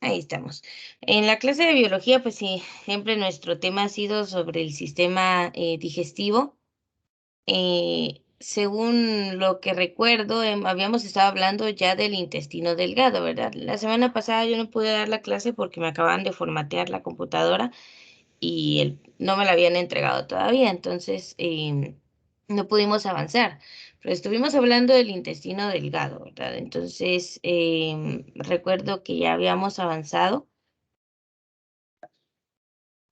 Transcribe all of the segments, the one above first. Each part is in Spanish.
Ahí estamos. En la clase de biología, pues sí, siempre nuestro tema ha sido sobre el sistema digestivo. Según lo que recuerdo, habíamos estado hablando ya del intestino delgado, ¿verdad? La semana pasada yo no pude dar la clase porque me acababan de formatear la computadora y no me la habían entregado todavía, entonces no pudimos avanzar. Pero estuvimos hablando del intestino delgado, ¿verdad? Entonces recuerdo que ya habíamos avanzado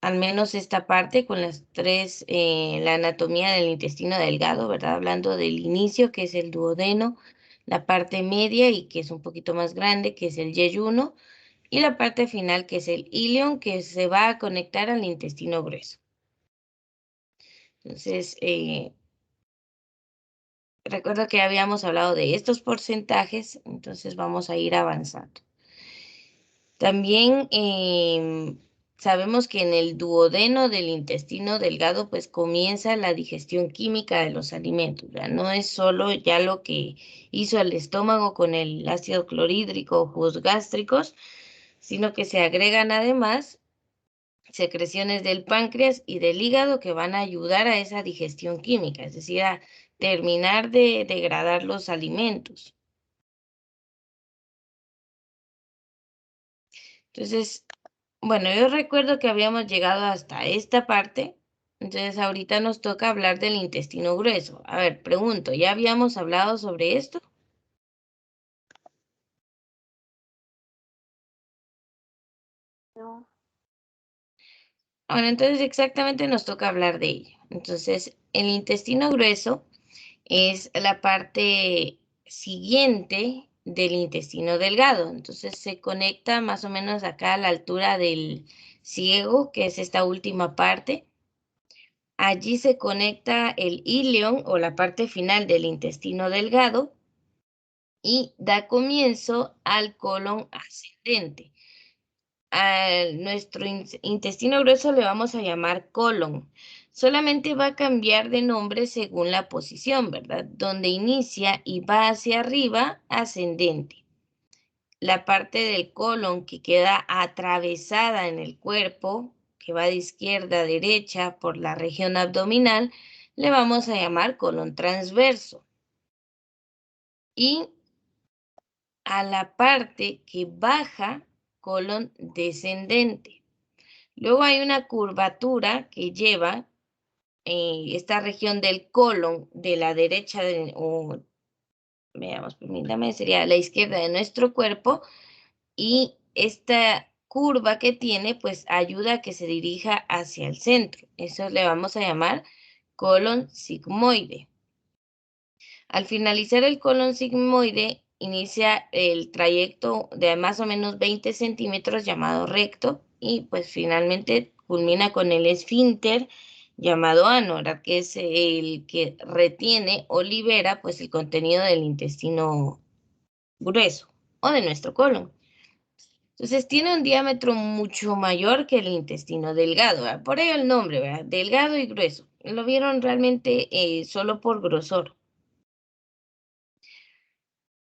al menos esta parte con las tres, la anatomía del intestino delgado, ¿verdad? Hablando del inicio, que es el duodeno, la parte media y que es un poquito más grande, que es el yeyuno, y la parte final, que es el ilion, que se va a conectar al intestino grueso. Entonces, recuerdo que habíamos hablado de estos porcentajes, entonces vamos a ir avanzando. También sabemos que en el duodeno del intestino delgado pues comienza la digestión química de los alimentos, ¿verdad? No es solo ya lo que hizo el estómago con el ácido clorhídrico o jugos gástricos, sino que se agregan además secreciones del páncreas y del hígado que van a ayudar a esa digestión química, es decir, a terminar de degradar los alimentos. Entonces, bueno, yo recuerdo que habíamos llegado hasta esta parte, entonces ahorita nos toca hablar del intestino grueso. A ver, pregunto, ¿ya habíamos hablado sobre esto? No. Bueno, entonces exactamente nos toca hablar de ello. Entonces, el intestino grueso es la parte siguiente del intestino delgado. Entonces se conecta más o menos acá a la altura del ciego, que es esta última parte. Allí se conecta el ilion o la parte final del intestino delgado y da comienzo al colon ascendente. A nuestro intestino grueso le vamos a llamar colon. Solamente va a cambiar de nombre según la posición, ¿verdad? Donde inicia y va hacia arriba, ascendente. La parte del colon que queda atravesada en el cuerpo, que va de izquierda a derecha por la región abdominal, le vamos a llamar colon transverso. Y a la parte que baja, colon descendente. Luego hay una curvatura que lleva esta región del colon de la derecha, o veamos, permítame, sería la izquierda de nuestro cuerpo, y esta curva que tiene, pues ayuda a que se dirija hacia el centro. Eso le vamos a llamar colon sigmoide. Al finalizar el colon sigmoide, inicia el trayecto de más o menos 20 centímetros llamado recto y pues finalmente culmina con el esfínter llamado ano, ¿verdad? Que es el que retiene o libera pues el contenido del intestino grueso o de nuestro colon. Entonces tiene un diámetro mucho mayor que el intestino delgado, ¿verdad? Por ello el nombre, ¿verdad? Delgado y grueso. Lo vieron realmente solo por grosor.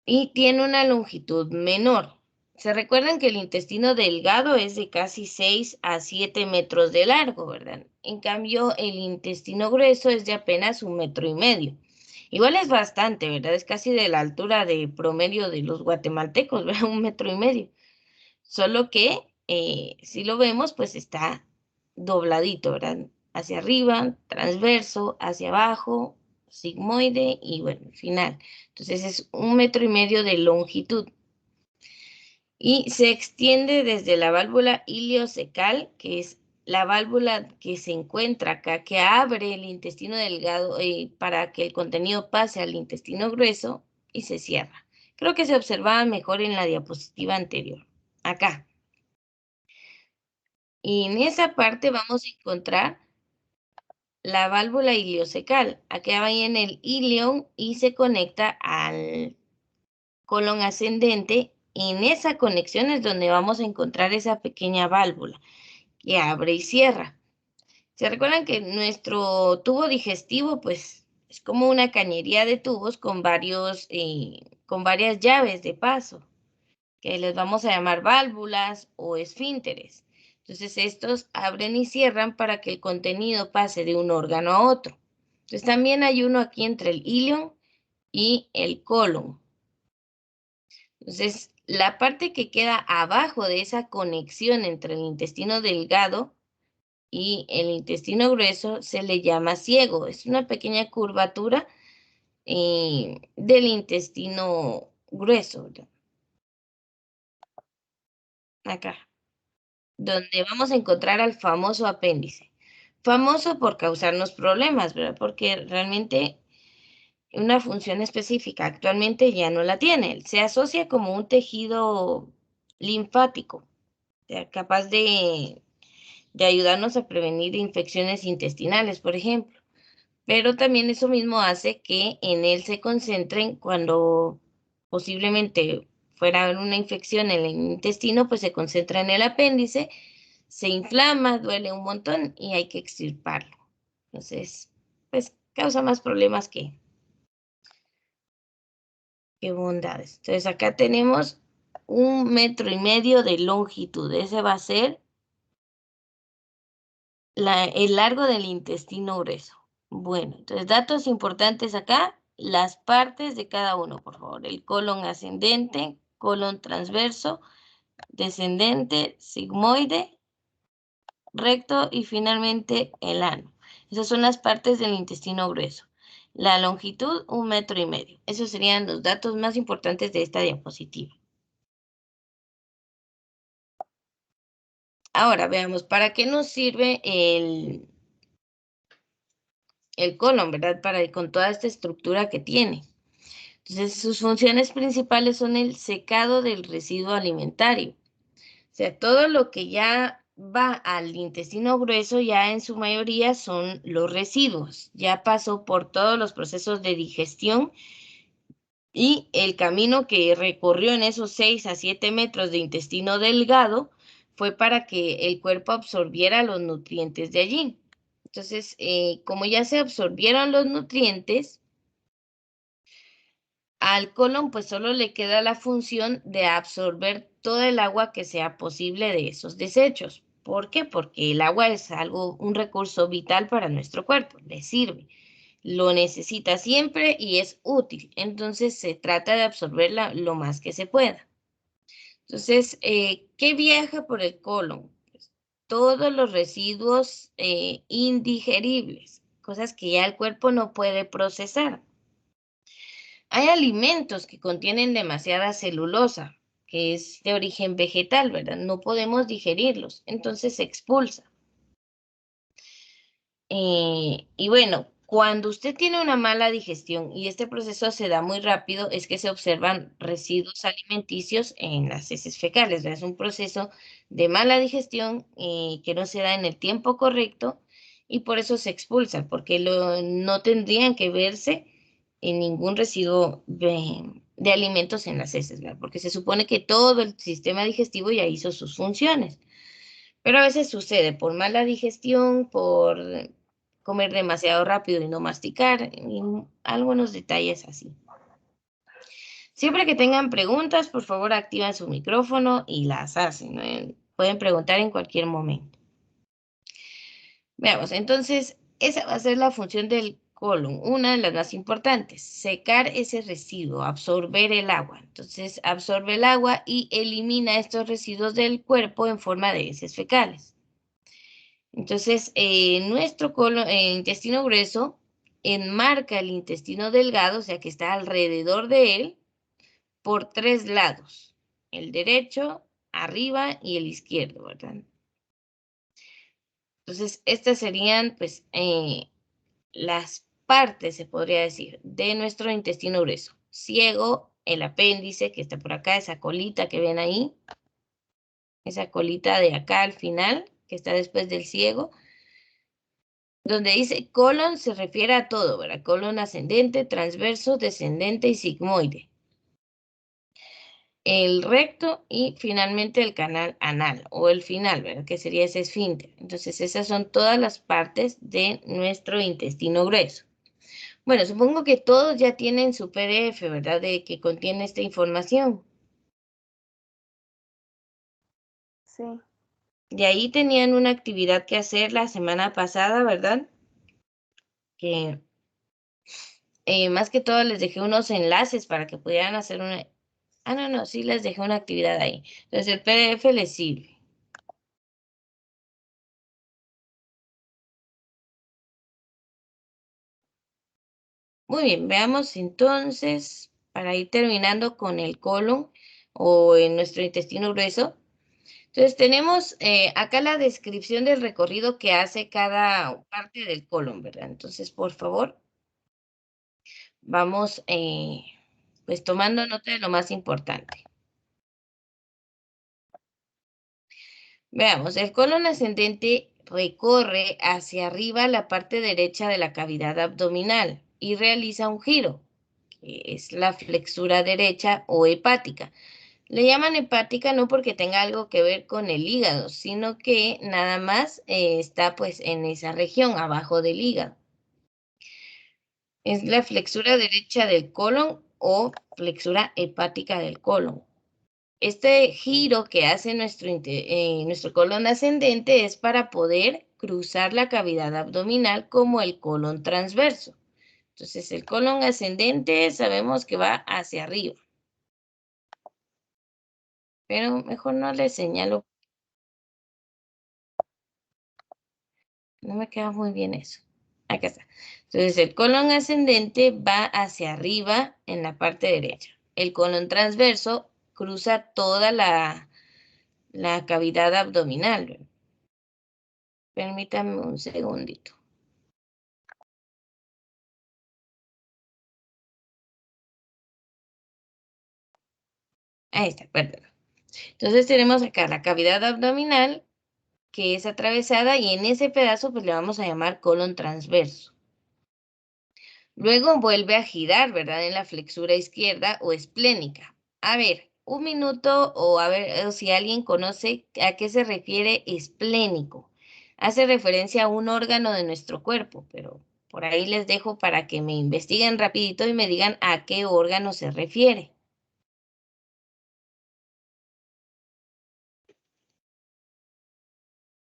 Y tiene una longitud menor. Se recuerdan que el intestino delgado es de casi 6 a 7 metros de largo, ¿verdad? En cambio, el intestino grueso es de apenas 1,5 metros. Igual es bastante, ¿verdad? Es casi de la altura de promedio de los guatemaltecos, ¿verdad? 1,5 metros. Solo que si lo vemos, pues está dobladito, ¿verdad? Hacia arriba, transverso, hacia abajo, sigmoide y bueno, final. Entonces es 1,5 metros de longitud y se extiende desde la válvula iliocecal, que es la válvula que se encuentra acá, que abre el intestino delgado para que el contenido pase al intestino grueso y se cierra. Creo que se observaba mejor en la diapositiva anterior. Acá. Y en esa parte vamos a encontrar la válvula iliocecal. Aquí va en el ilion y se conecta al colon ascendente. En esa conexión es donde vamos a encontrar esa pequeña válvula que abre y cierra. ¿Se recuerdan que nuestro tubo digestivo, pues, es como una cañería de tubos con varias llaves de paso que les vamos a llamar válvulas o esfínteres. Entonces, estos abren y cierran para que el contenido pase de un órgano a otro. Entonces, también hay uno aquí entre el ilion y el colon. Entonces, la parte que queda abajo de esa conexión entre el intestino delgado y el intestino grueso se le llama ciego. Es una pequeña curvatura del intestino grueso, ¿verdad? Acá, donde vamos a encontrar al famoso apéndice. Famoso por causarnos problemas, ¿verdad? Porque realmente una función específica actualmente ya no la tiene. Se asocia como un tejido linfático, o sea, capaz de ayudarnos a prevenir infecciones intestinales, por ejemplo. Pero también eso mismo hace que en él se concentren cuando posiblemente fuera a haber una infección en el intestino, pues se concentra en el apéndice, se inflama, duele un montón y hay que extirparlo. Entonces, pues causa más problemas que bondades. Entonces acá tenemos 1,5 metros de longitud. Ese va a ser el largo del intestino grueso. Bueno, entonces datos importantes acá, las partes de cada uno, por favor. El colon ascendente, colon transverso, descendente, sigmoide, recto y finalmente el ano. Esas son las partes del intestino grueso. La longitud, 1,5 metros. Esos serían los datos más importantes de esta diapositiva. Ahora veamos, ¿para qué nos sirve el colon, verdad? Con toda esta estructura que tiene. Entonces, sus funciones principales son el secado del residuo alimentario. O sea, todo lo que ya va al intestino grueso ya en su mayoría son los residuos. Ya pasó por todos los procesos de digestión y el camino que recorrió en esos 6 a 7 metros de intestino delgado fue para que el cuerpo absorbiera los nutrientes de allí. Entonces, como ya se absorbieron los nutrientes, al colon pues solo le queda la función de absorber todo el agua que sea posible de esos desechos. ¿Por qué? Porque el agua es un recurso vital para nuestro cuerpo, le sirve, lo necesita siempre y es útil. Entonces se trata de absorberla lo más que se pueda. Entonces, ¿qué viaja por el colon? Pues, todos los residuos indigeribles, cosas que ya el cuerpo no puede procesar. Hay alimentos que contienen demasiada celulosa, que es de origen vegetal, ¿verdad? No podemos digerirlos, entonces se expulsa. Y bueno, cuando usted tiene una mala digestión y este proceso se da muy rápido, es que se observan residuos alimenticios en las heces fecales, ¿verdad? Es un proceso de mala digestión que no se da en el tiempo correcto y por eso se expulsa, porque no tendrían que verse en ningún residuo de alimentos en las heces, ¿verdad? Porque se supone que todo el sistema digestivo ya hizo sus funciones. Pero a veces sucede por mala digestión, por comer demasiado rápido y no masticar, y algunos detalles así. Siempre que tengan preguntas, por favor activan su micrófono y las hacen, ¿no? Pueden preguntar en cualquier momento. Veamos, entonces, esa va a ser la función del colon, una de las más importantes, secar ese residuo, absorber el agua. Entonces, absorbe el agua y elimina estos residuos del cuerpo en forma de heces fecales. Entonces, nuestro intestino grueso enmarca el intestino delgado, o sea que está alrededor de él, por 3 lados, el derecho, arriba y el izquierdo, ¿verdad? Entonces, estas serían, pues, las partes, se podría decir, de nuestro intestino grueso. Ciego, el apéndice, que está por acá, esa colita que ven ahí, esa colita de acá al final, que está después del ciego. Donde dice colon se refiere a todo, ¿verdad? Colon ascendente, transverso, descendente y sigmoide. El recto y finalmente el canal anal o el final, ¿verdad? Que sería ese esfínter. Entonces esas son todas las partes de nuestro intestino grueso. Bueno, supongo que todos ya tienen su PDF, ¿verdad? De que contiene esta información. Sí. De ahí tenían una actividad que hacer la semana pasada, ¿verdad? Que más que todo les dejé unos enlaces para que pudieran hacer una... Ah, no, sí les dejé una actividad ahí. Entonces el PDF les sirve. Muy bien, veamos entonces, para ir terminando con el colon o en nuestro intestino grueso. Entonces tenemos acá la descripción del recorrido que hace cada parte del colon, ¿verdad? Entonces, por favor, vamos pues tomando nota de lo más importante. Veamos, el colon ascendente recorre hacia arriba la parte derecha de la cavidad abdominal y realiza un giro, que es la flexura derecha o hepática. Le llaman hepática no porque tenga algo que ver con el hígado, sino que nada más está pues en esa región, abajo del hígado. Es la flexura derecha del colon o flexura hepática del colon. Este giro que hace nuestro colon ascendente es para poder cruzar la cavidad abdominal como el colon transverso. Entonces, el colon ascendente sabemos que va hacia arriba. Pero mejor no le señalo. No me queda muy bien eso. Acá está. Entonces, el colon ascendente va hacia arriba en la parte derecha. El colon transverso cruza toda la cavidad abdominal. Permítame un segundito. Ahí está, perdón. Entonces tenemos acá la cavidad abdominal que es atravesada y en ese pedazo pues le vamos a llamar colon transverso. Luego vuelve a girar, ¿verdad? En la flexura izquierda o esplénica. A ver, un minuto o a ver si alguien conoce a qué se refiere esplénico. Hace referencia a un órgano de nuestro cuerpo, pero por ahí les dejo para que me investiguen rapidito y me digan a qué órgano se refiere.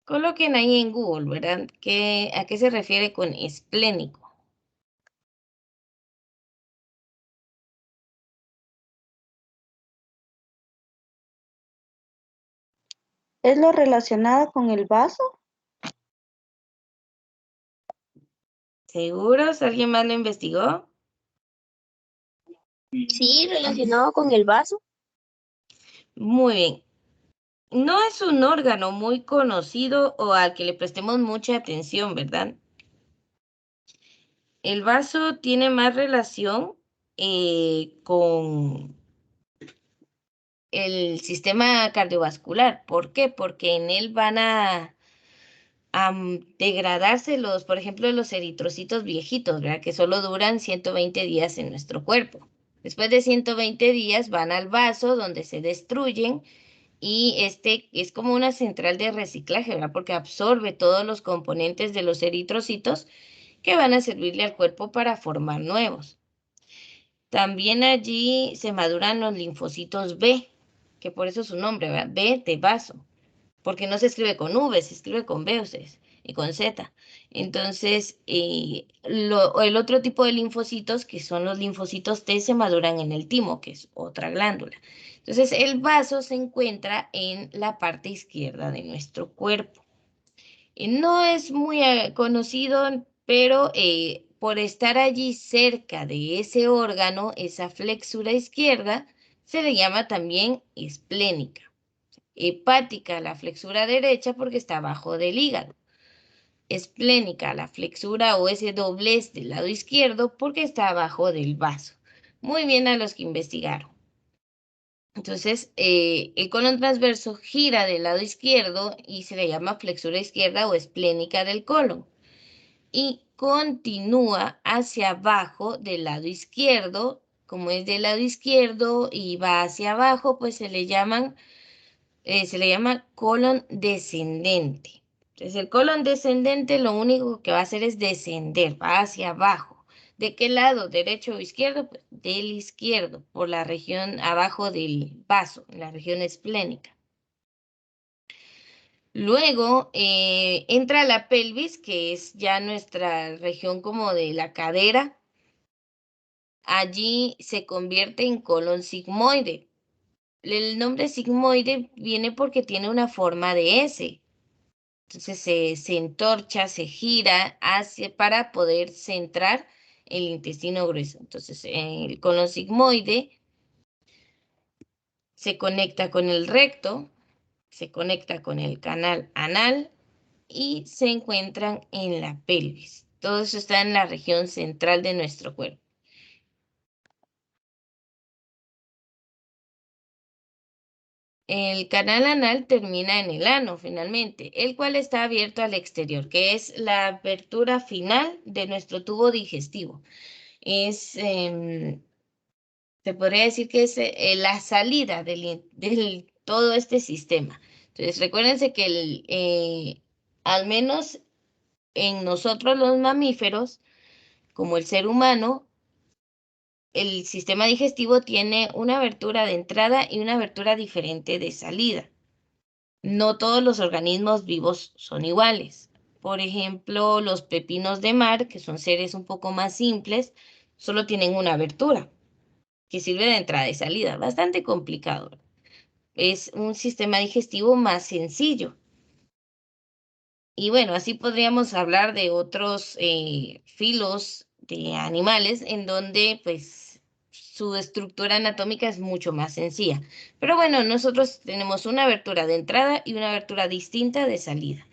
Coloquen ahí en Google, ¿verdad? ¿A qué se refiere con esplénico? ¿Es lo relacionado con el vaso? ¿Seguros? ¿Alguien más lo investigó? Sí, relacionado con el vaso. Muy bien. No es un órgano muy conocido o al que le prestemos mucha atención, ¿verdad? El vaso tiene más relación con el sistema cardiovascular. ¿Por qué? Porque en él van a degradarse por ejemplo, los eritrocitos viejitos, ¿verdad? Que solo duran 120 días en nuestro cuerpo. Después de 120 días van al vaso donde se destruyen y este es como una central de reciclaje, ¿verdad? Porque absorbe todos los componentes de los eritrocitos que van a servirle al cuerpo para formar nuevos. También allí se maduran los linfocitos B, que por eso su nombre, ¿verdad? B de vaso, porque no se escribe con V, se escribe con B ustedes, y con Z. Entonces, el otro tipo de linfocitos, que son los linfocitos T, se maduran en el timo, que es otra glándula. Entonces, el vaso se encuentra en la parte izquierda de nuestro cuerpo. No es muy conocido, pero por estar allí cerca de ese órgano, esa flexura izquierda, se le llama también esplénica. Hepática, la flexura derecha, porque está abajo del hígado. Esplénica, la flexura o ese doblez del lado izquierdo, porque está abajo del vaso. Muy bien a los que investigaron. Entonces, el colon transverso gira del lado izquierdo y se le llama flexura izquierda o esplénica del colon. Y continúa hacia abajo del lado izquierdo. Como es del lado izquierdo y va hacia abajo, pues se le llama colon descendente. Entonces, el colon descendente lo único que va a hacer es descender, va hacia abajo. ¿De qué lado? ¿Derecho o izquierdo? Pues del izquierdo, por la región abajo del vaso, en la región esplénica. Luego entra la pelvis, que es ya nuestra región como de la cadera. Allí se convierte en colon sigmoide. El nombre sigmoide viene porque tiene una forma de S. Entonces se entorcha, se gira para poder centrar el intestino grueso. Entonces el colon sigmoide se conecta con el recto, se conecta con el canal anal y se encuentran en la pelvis. Todo eso está en la región central de nuestro cuerpo. El canal anal termina en el ano, finalmente, el cual está abierto al exterior, que es la apertura final de nuestro tubo digestivo. Es, se podría decir que es la salida del todo este sistema. Entonces, recuérdense que al menos en nosotros los mamíferos, como el ser humano, el sistema digestivo tiene una abertura de entrada y una abertura diferente de salida. No todos los organismos vivos son iguales. Por ejemplo, los pepinos de mar, que son seres un poco más simples, solo tienen una abertura que sirve de entrada y salida. Bastante complicado. Es un sistema digestivo más sencillo. Y bueno, así podríamos hablar de otros filos de animales en donde pues su estructura anatómica es mucho más sencilla. Pero bueno, nosotros tenemos una abertura de entrada y una abertura distinta de salida.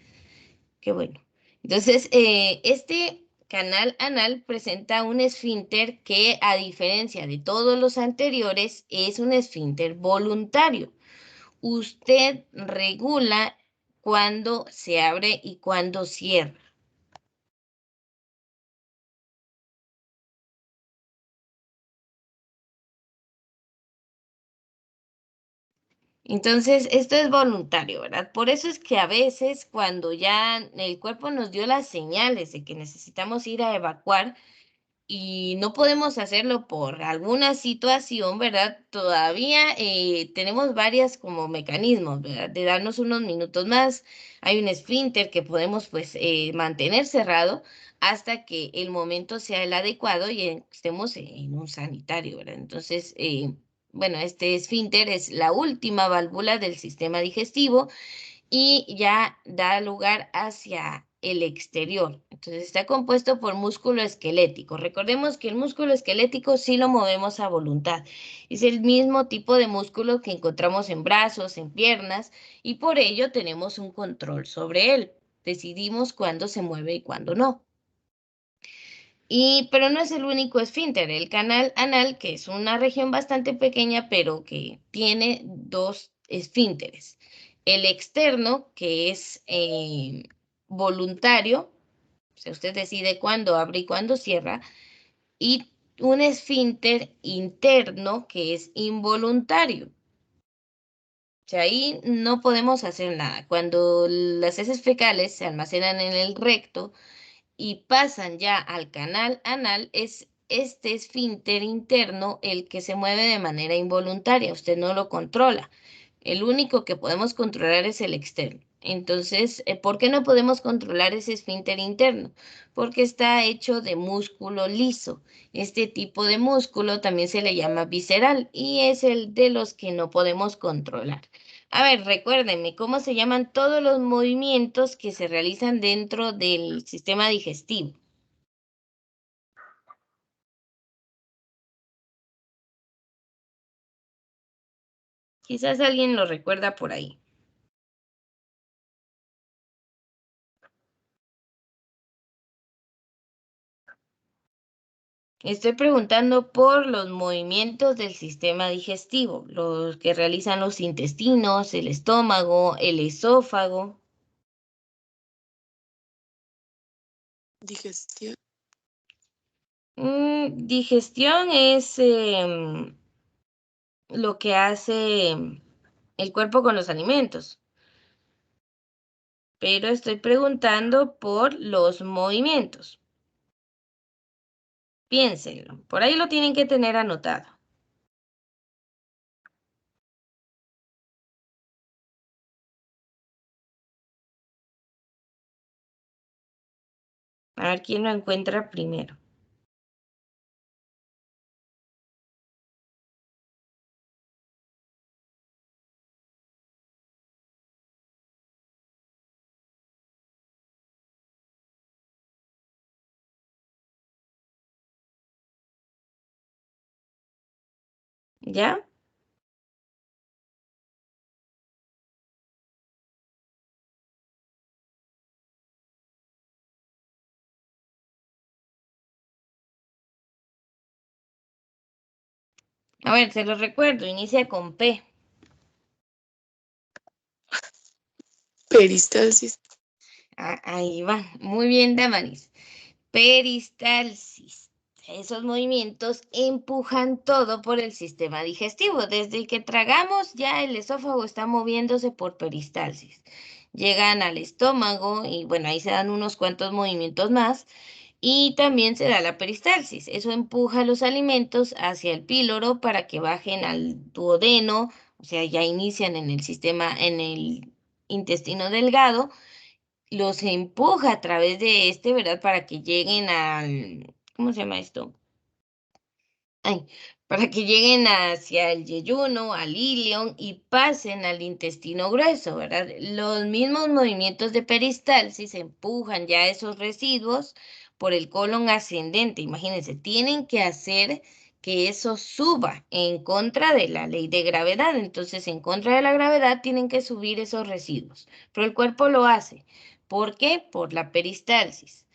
Qué bueno. Entonces, este canal anal presenta un esfínter que, a diferencia de todos los anteriores, es un esfínter voluntario. Usted regula cuándo se abre y cuándo cierra. Entonces, esto es voluntario, ¿verdad? Por eso es que a veces cuando ya el cuerpo nos dio las señales de que necesitamos ir a evacuar, y no podemos hacerlo por alguna situación, ¿verdad? Todavía tenemos varias como mecanismos, ¿verdad? De darnos unos minutos más. Hay un esfínter que podemos pues mantener cerrado hasta que el momento sea el adecuado y estemos en un sanitario, ¿verdad? Entonces, bueno, este esfínter es la última válvula del sistema digestivo y ya da lugar hacia el exterior. Entonces está compuesto por músculo esquelético. Recordemos que el músculo esquelético sí lo movemos a voluntad. Es el mismo tipo de músculo que encontramos en brazos, en piernas, y por ello tenemos un control sobre él. Decidimos cuándo se mueve y cuándo no. Pero no es el único esfínter. El canal anal, que es una región bastante pequeña, pero que tiene dos esfínteres. El externo, que es voluntario, o sea, usted decide cuándo abre y cuándo cierra, y un esfínter interno, que es involuntario. O sea, ahí no podemos hacer nada. Cuando las heces fecales se almacenan en el recto, y pasan ya al canal anal, es este esfínter interno el que se mueve de manera involuntaria, usted no lo controla. El único que podemos controlar es el externo. Entonces, ¿por qué no podemos controlar ese esfínter interno? Porque está hecho de músculo liso. Este tipo de músculo también se le llama visceral y es el de los que no podemos controlar. A ver, recuérdenme, ¿cómo se llaman todos los movimientos que se realizan dentro del sistema digestivo? Quizás alguien lo recuerda por ahí. Estoy preguntando por los movimientos del sistema digestivo, los que realizan los intestinos, el estómago, el esófago. Digestión. Digestión es lo que hace el cuerpo con los alimentos, pero estoy preguntando por los movimientos. Piénsenlo, por ahí lo tienen que tener anotado. A ver quién lo encuentra primero. ¿Ya? A ver, se los recuerdo, inicia con P. Peristalsis. Ah, ahí va. Muy bien, Damaris. Peristalsis. Esos movimientos empujan todo por el sistema digestivo. Desde que tragamos, ya el esófago está moviéndose por peristalsis. Llegan al estómago y bueno, ahí se dan unos cuantos movimientos más. Y también se da la peristalsis. Eso empuja los alimentos hacia el píloro para que bajen al duodeno, o sea, ya inician en el sistema, en el intestino delgado, los empuja a través de este, ¿verdad? Para que lleguen al, ¿cómo se llama esto? Ay, para que lleguen hacia el yeyuno, al ilion y pasen al intestino grueso, ¿verdad? Los mismos movimientos de peristalsis empujan ya esos residuos por el colon ascendente. Imagínense, tienen que hacer que eso suba en contra de la ley de gravedad. Entonces, en contra de la gravedad tienen que subir esos residuos, pero el cuerpo lo hace. ¿Por qué? Por la peristalsis.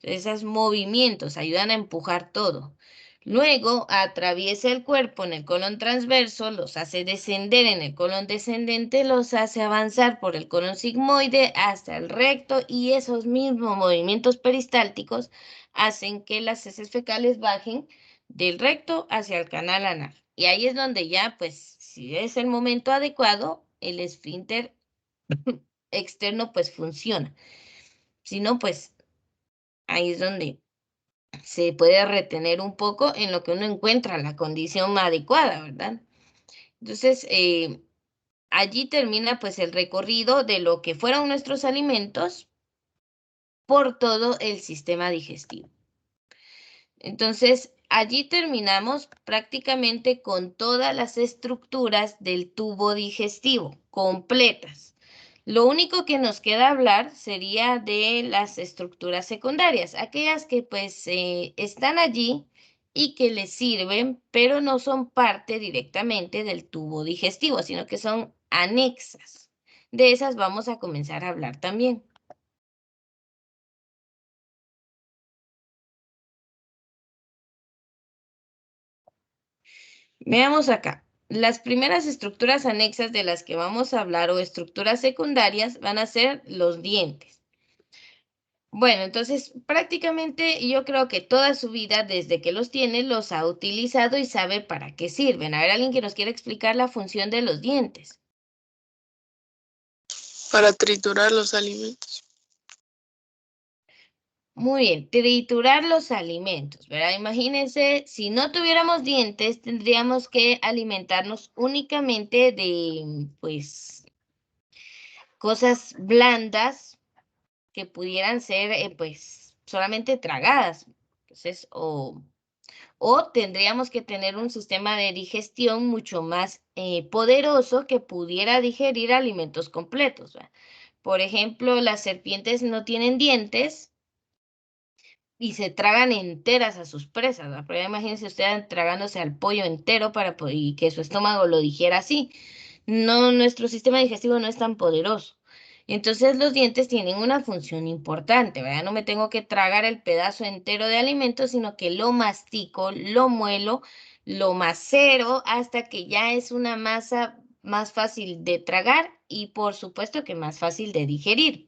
Esos movimientos ayudan a empujar todo. Luego atraviesa el cuerpo en el colon transverso, los hace descender en el colon descendente, los hace avanzar por el colon sigmoide hasta el recto y esos mismos movimientos peristálticos hacen que las heces fecales bajen del recto hacia el canal anal. Y ahí es donde ya, pues, si es el momento adecuado, el esfínter externo pues funciona. Si no, pues ahí es donde se puede retener un poco en lo que uno encuentra la condición adecuada, ¿verdad? Entonces, allí termina pues el recorrido de lo que fueron nuestros alimentos por todo el sistema digestivo. Entonces, allí terminamos prácticamente con todas las estructuras del tubo digestivo, completas. Lo único que nos queda hablar sería de las estructuras secundarias, aquellas que pues están allí y que les sirven, pero no son parte directamente del tubo digestivo, sino que son anexas. De esas vamos a comenzar a hablar también. Veamos acá. Las primeras estructuras anexas de las que vamos a hablar o estructuras secundarias van a ser los dientes. Bueno, entonces prácticamente yo creo que toda su vida, desde que los tiene, los ha utilizado y sabe para qué sirven. A ver, alguien que nos quiera explicar la función de los dientes. Para triturar los alimentos. Muy bien, triturar los alimentos, ¿verdad? Imagínense, si no tuviéramos dientes, tendríamos que alimentarnos únicamente de, pues, cosas blandas que pudieran ser, pues, solamente tragadas. Entonces, o tendríamos que tener un sistema de digestión mucho más poderoso que pudiera digerir alimentos completos, ¿verdad? Por ejemplo, las serpientes no tienen dientes y se tragan enteras a sus presas, ¿verdad? Pero imagínense ustedes tragándose al pollo entero y que su estómago lo dijera así. No, nuestro sistema digestivo no es tan poderoso. Entonces los dientes tienen una función importante, ¿verdad? No me tengo que tragar el pedazo entero de alimento, sino que lo mastico, lo muelo, lo macero hasta que ya es una masa más fácil de tragar y por supuesto que más fácil de digerir.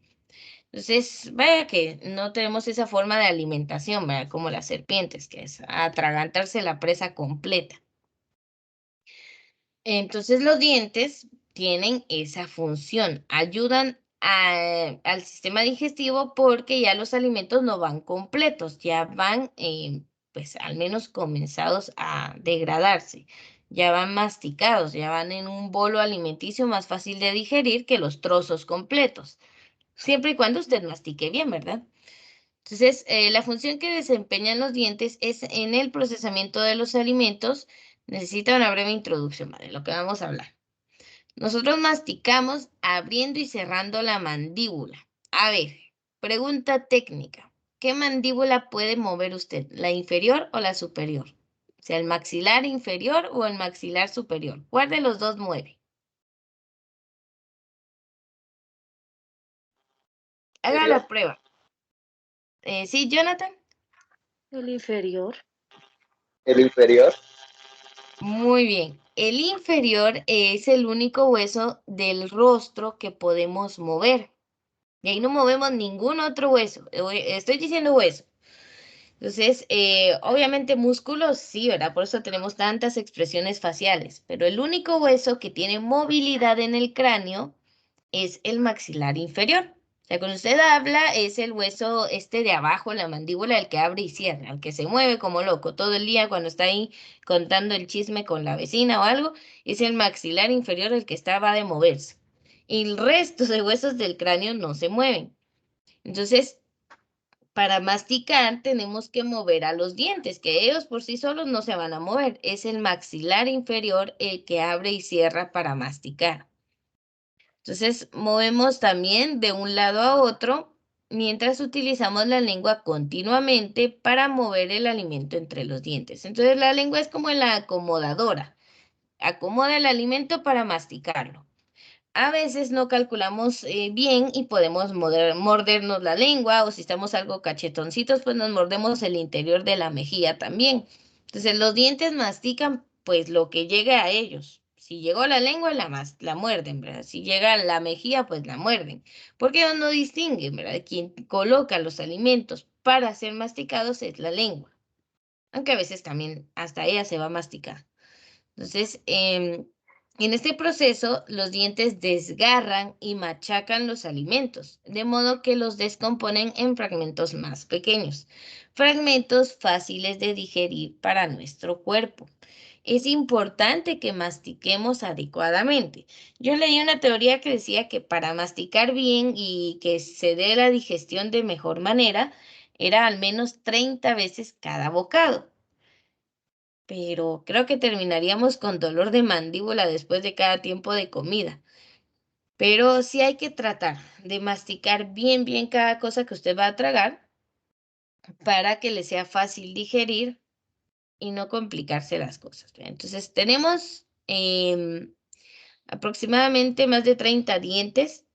Entonces, vaya que no tenemos esa forma de alimentación, ¿verdad? Como las serpientes, que es atragantarse la presa completa. Entonces los dientes tienen esa función, ayudan al sistema digestivo porque ya los alimentos no van completos, ya van pues al menos comenzados a degradarse, ya van masticados, ya van en un bolo alimenticio más fácil de digerir que los trozos completos, siempre y cuando usted mastique bien, ¿verdad? Entonces, la función que desempeñan los dientes es en el procesamiento de los alimentos. Necesita una breve introducción, de lo que vamos a hablar. Nosotros masticamos abriendo y cerrando la mandíbula. A ver, pregunta técnica. ¿Qué mandíbula puede mover usted? ¿La inferior o la superior? O sea, el maxilar inferior o el maxilar superior. ¿Cuál de los dos mueve? Haga la prueba. ¿Sí, Jonathan? El inferior. El inferior. Muy bien. El inferior es el único hueso del rostro que podemos mover. Y ahí no movemos ningún otro hueso. Estoy diciendo hueso. Entonces, obviamente músculos sí, ¿verdad? Por eso tenemos tantas expresiones faciales. Pero el único hueso que tiene movilidad en el cráneo es el maxilar inferior. O sea, cuando usted habla es el hueso este de abajo, la mandíbula, el que abre y cierra, el que se mueve como loco todo el día cuando está ahí contando el chisme con la vecina o algo, es el maxilar inferior el que va de moverse. Y el resto de huesos del cráneo no se mueven. Entonces, para masticar tenemos que mover a los dientes, que ellos por sí solos no se van a mover. Es el maxilar inferior el que abre y cierra para masticar. Entonces, movemos también de un lado a otro mientras utilizamos la lengua continuamente para mover el alimento entre los dientes. Entonces, la lengua es como la acomodadora. Acomoda el alimento para masticarlo. A veces no calculamos bien y podemos mordernos la lengua, o si estamos algo cachetoncitos, pues nos mordemos el interior de la mejilla también. Entonces los dientes mastican pues lo que llegue a ellos. Si llegó a la lengua, la muerden, ¿verdad? Si llega a la mejilla, pues la muerden. Porque ellos no distinguen, ¿verdad? Quien coloca los alimentos para ser masticados es la lengua. Aunque a veces también hasta ella se va a masticar. Entonces, en este proceso, los dientes desgarran y machacan los alimentos, de modo que los descomponen en fragmentos más pequeños, fragmentos fáciles de digerir para nuestro cuerpo. Es importante que mastiquemos adecuadamente. Yo leí una teoría que decía que para masticar bien y que se dé la digestión de mejor manera, era al menos 30 veces cada bocado, pero creo que terminaríamos con dolor de mandíbula después de cada tiempo de comida. Pero sí hay que tratar de masticar bien cada cosa que usted va a tragar para que le sea fácil digerir y no complicarse las cosas. Entonces tenemos aproximadamente más de 30 dientes,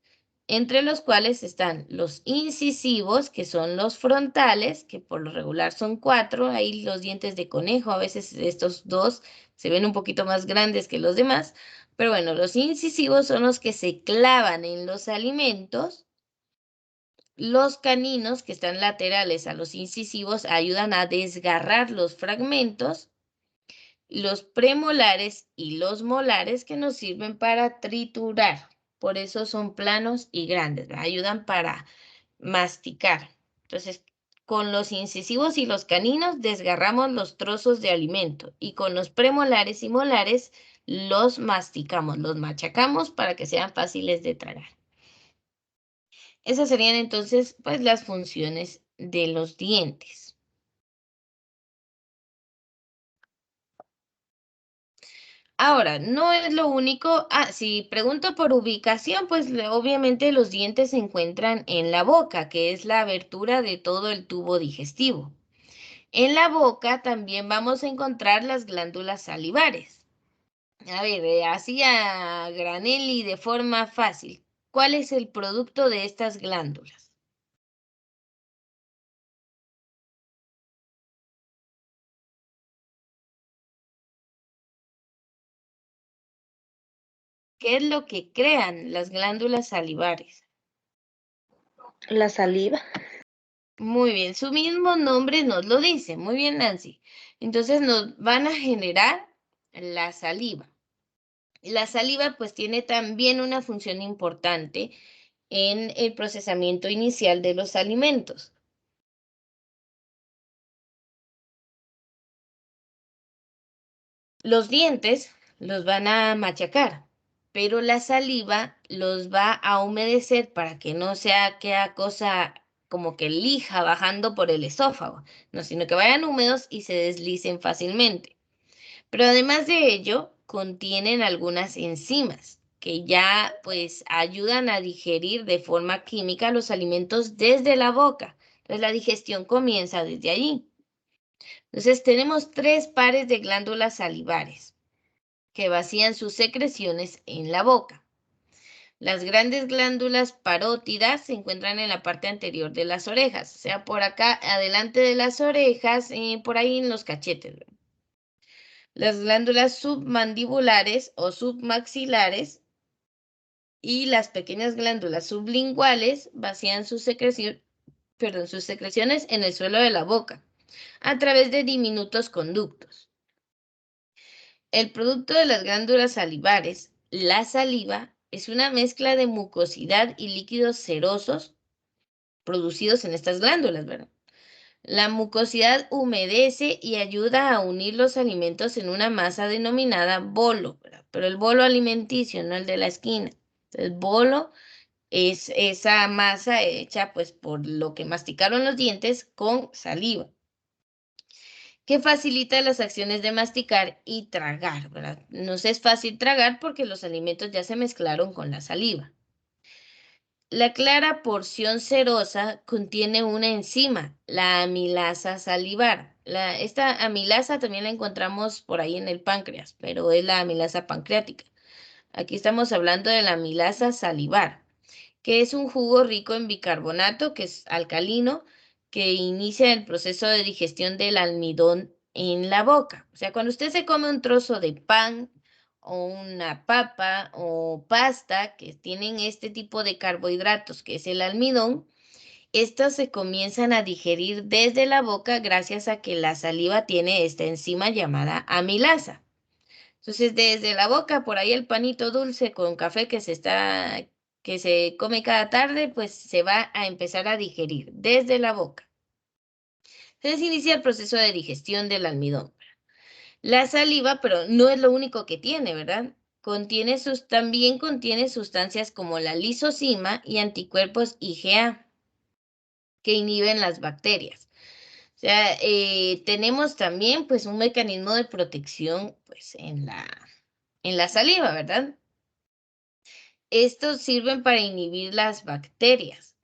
entre los cuales están los incisivos, que son los frontales, que por lo regular son 4. Ahí los dientes de conejo, a veces estos 2 se ven un poquito más grandes que los demás, pero bueno, los incisivos son los que se clavan en los alimentos. Los caninos, que están laterales a los incisivos, ayudan a desgarrar los fragmentos. Los premolares y los molares, que nos sirven para triturar. Por eso son planos y grandes, ¿verdad? Ayudan para masticar. Entonces, con los incisivos y los caninos desgarramos los trozos de alimento, y con los premolares y molares los masticamos, los machacamos para que sean fáciles de tragar. Esas serían entonces pues las funciones de los dientes. Ahora, no es lo único. Si pregunto por ubicación, pues obviamente los dientes se encuentran en la boca, que es la abertura de todo el tubo digestivo. En la boca también vamos a encontrar las glándulas salivares. A ver, así a granel y de forma fácil, ¿cuál es el producto de estas glándulas? ¿Qué es lo que crean las glándulas salivares? La saliva. Muy bien, su mismo nombre nos lo dice. Muy bien, Nancy. Entonces nos van a generar la saliva. La saliva pues tiene también una función importante en el procesamiento inicial de los alimentos. Los dientes los van a machacar, pero la saliva los va a humedecer para que no sea aquella cosa como que lija bajando por el esófago, no, sino que vayan húmedos y se deslicen fácilmente. Pero además de ello, contienen algunas enzimas que ya pues ayudan a digerir de forma química los alimentos desde la boca. Entonces la digestión comienza desde allí. Entonces tenemos 3 pares de glándulas salivares que vacían sus secreciones en la boca. Las grandes glándulas parótidas se encuentran en la parte anterior de las orejas, o sea, por acá adelante de las orejas, por ahí en los cachetes. Las glándulas submandibulares o submaxilares y las pequeñas glándulas sublinguales vacían sus secreciones en el suelo de la boca a través de diminutos conductos. El producto de las glándulas salivares, la saliva, es una mezcla de mucosidad y líquidos serosos producidos en estas glándulas, ¿verdad? La mucosidad humedece y ayuda a unir los alimentos en una masa denominada bolo, ¿verdad? Pero el bolo alimenticio, no el de la esquina. El bolo es esa masa hecha pues por lo que masticaron los dientes con saliva, que facilita las acciones de masticar y tragar, ¿verdad? Nos es fácil tragar porque los alimentos ya se mezclaron con la saliva. La clara porción serosa contiene una enzima, la amilasa salivar. Esta amilasa también la encontramos por ahí en el páncreas, pero es la amilasa pancreática. Aquí estamos hablando de la amilasa salivar, que es un jugo rico en bicarbonato, que es alcalino, que inicia el proceso de digestión del almidón en la boca. O sea, cuando usted se come un trozo de pan o una papa o pasta que tienen este tipo de carbohidratos, que es el almidón, estos se comienzan a digerir desde la boca gracias a que la saliva tiene esta enzima llamada amilasa. Entonces, desde la boca, por ahí el panito dulce con café que se come cada tarde, pues se va a empezar a digerir desde la boca. Entonces inicia el proceso de digestión del almidón. La saliva, pero no es lo único que tiene, ¿verdad? También contiene sustancias como la lisozima y anticuerpos IgA que inhiben las bacterias. O sea, tenemos también pues un mecanismo de protección pues en la saliva, ¿verdad? Estos sirven para inhibir las bacterias.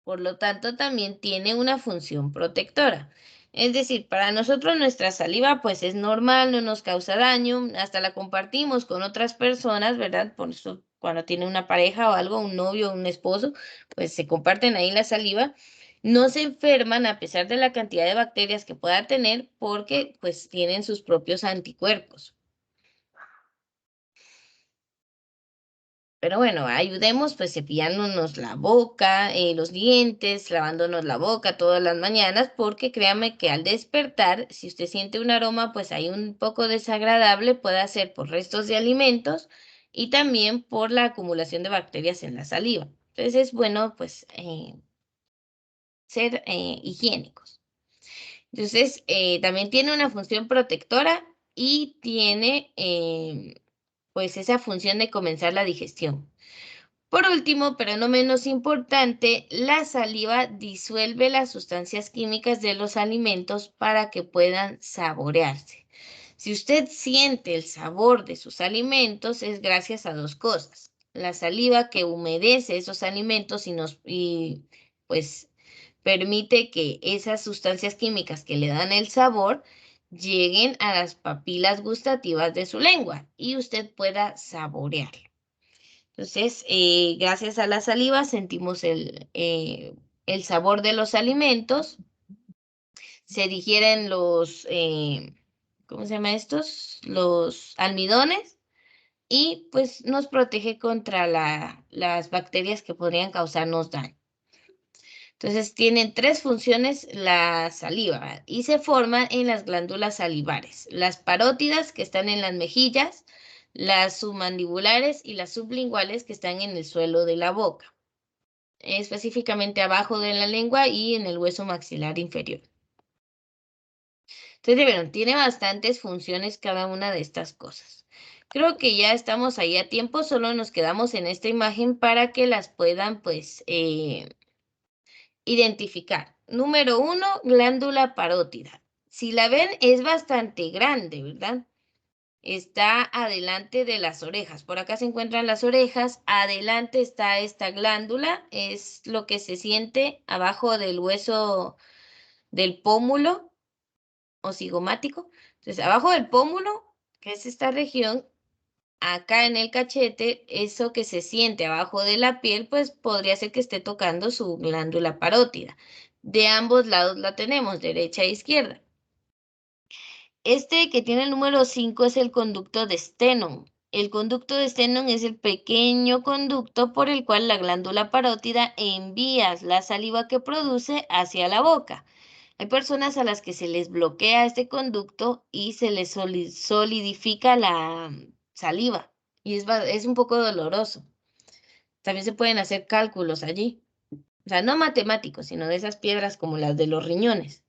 Por lo tanto, también tiene una función protectora. Es decir, para nosotros nuestra saliva pues es normal, no nos causa daño, hasta la compartimos con otras personas, ¿verdad? Por eso cuando tiene una pareja o algo, un novio o un esposo, pues se comparten ahí la saliva. No se enferman a pesar de la cantidad de bacterias que pueda tener porque pues tienen sus propios anticuerpos. Pero bueno, ayudemos pues cepillándonos la boca, los dientes, lavándonos la boca todas las mañanas, porque créame que al despertar, si usted siente un aroma pues ahí un poco desagradable, puede ser por restos de alimentos y también por la acumulación de bacterias en la saliva. Entonces es bueno pues ser higiénicos. Entonces también tiene una función protectora y tiene pues esa función de comenzar la digestión. Por último, pero no menos importante, la saliva disuelve las sustancias químicas de los alimentos para que puedan saborearse. Si usted siente el sabor de sus alimentos es gracias a 2 cosas. La saliva que humedece esos alimentos y pues permite que esas sustancias químicas que le dan el sabor lleguen a las papilas gustativas de su lengua y usted pueda saborearlo. Entonces, gracias a la saliva sentimos el sabor de los alimentos, se digieren ¿cómo se llama estos? Los almidones y pues nos protege contra las bacterias que podrían causarnos daño. Entonces, tienen 3 funciones la saliva, ¿verdad? Y se forma en las glándulas salivares, las parótidas que están en las mejillas, las submandibulares y las sublinguales que están en el suelo de la boca, específicamente abajo de la lengua y en el hueso maxilar inferior. Entonces, vieron, tiene bastantes funciones cada una de estas cosas. Creo que ya estamos ahí a tiempo, solo nos quedamos en esta imagen para que las puedan pues identificar. Número 1, glándula parótida. Si la ven, es bastante grande, ¿verdad? Está adelante de las orejas. Por acá se encuentran las orejas. Adelante está esta glándula. Es lo que se siente abajo del hueso del pómulo o cigomático. Entonces, abajo del pómulo, que es esta región, acá en el cachete, eso que se siente abajo de la piel, pues podría ser que esté tocando su glándula parótida. De ambos lados la tenemos, derecha e izquierda. Este que tiene el número 5 es el conducto de Stennon. El conducto de Stennon es el pequeño conducto por el cual la glándula parótida envía la saliva que produce hacia la boca. Hay personas a las que se les bloquea este conducto y se les solidifica la saliva y es un poco doloroso. También se pueden hacer cálculos allí. O sea, no matemáticos, sino de esas piedras como las de los riñones.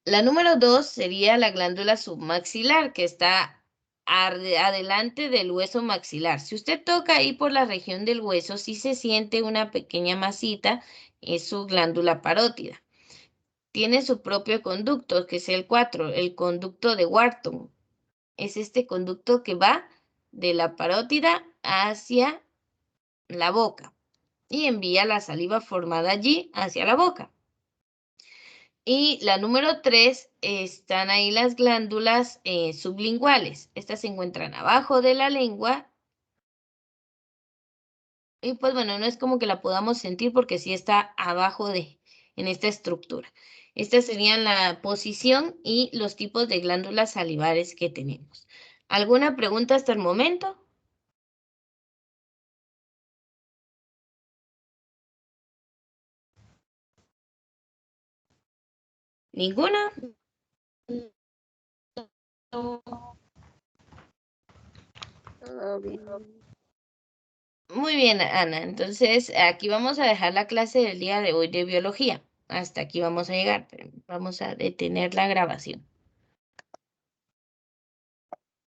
La número 2 sería la glándula submaxilar, que está adelante del hueso maxilar. Si usted toca ahí por la región del hueso, sí se siente una pequeña masita, es su glándula parótida. Tiene su propio conducto, que es el 4, el conducto de Wharton. Es este conducto que va de la parótida hacia la boca y envía la saliva formada allí hacia la boca. Y la número 3, están ahí las glándulas sublinguales. Estas se encuentran abajo de la lengua. Y pues bueno, no es como que la podamos sentir porque sí está abajo en esta estructura. Estas serían la posición y los tipos de glándulas salivares que tenemos. ¿Alguna pregunta hasta el momento? ¿Ninguna? Todo bien. Muy bien, Ana. Entonces, aquí vamos a dejar la clase del día de hoy de biología. Hasta aquí vamos a llegar. Vamos a detener la grabación.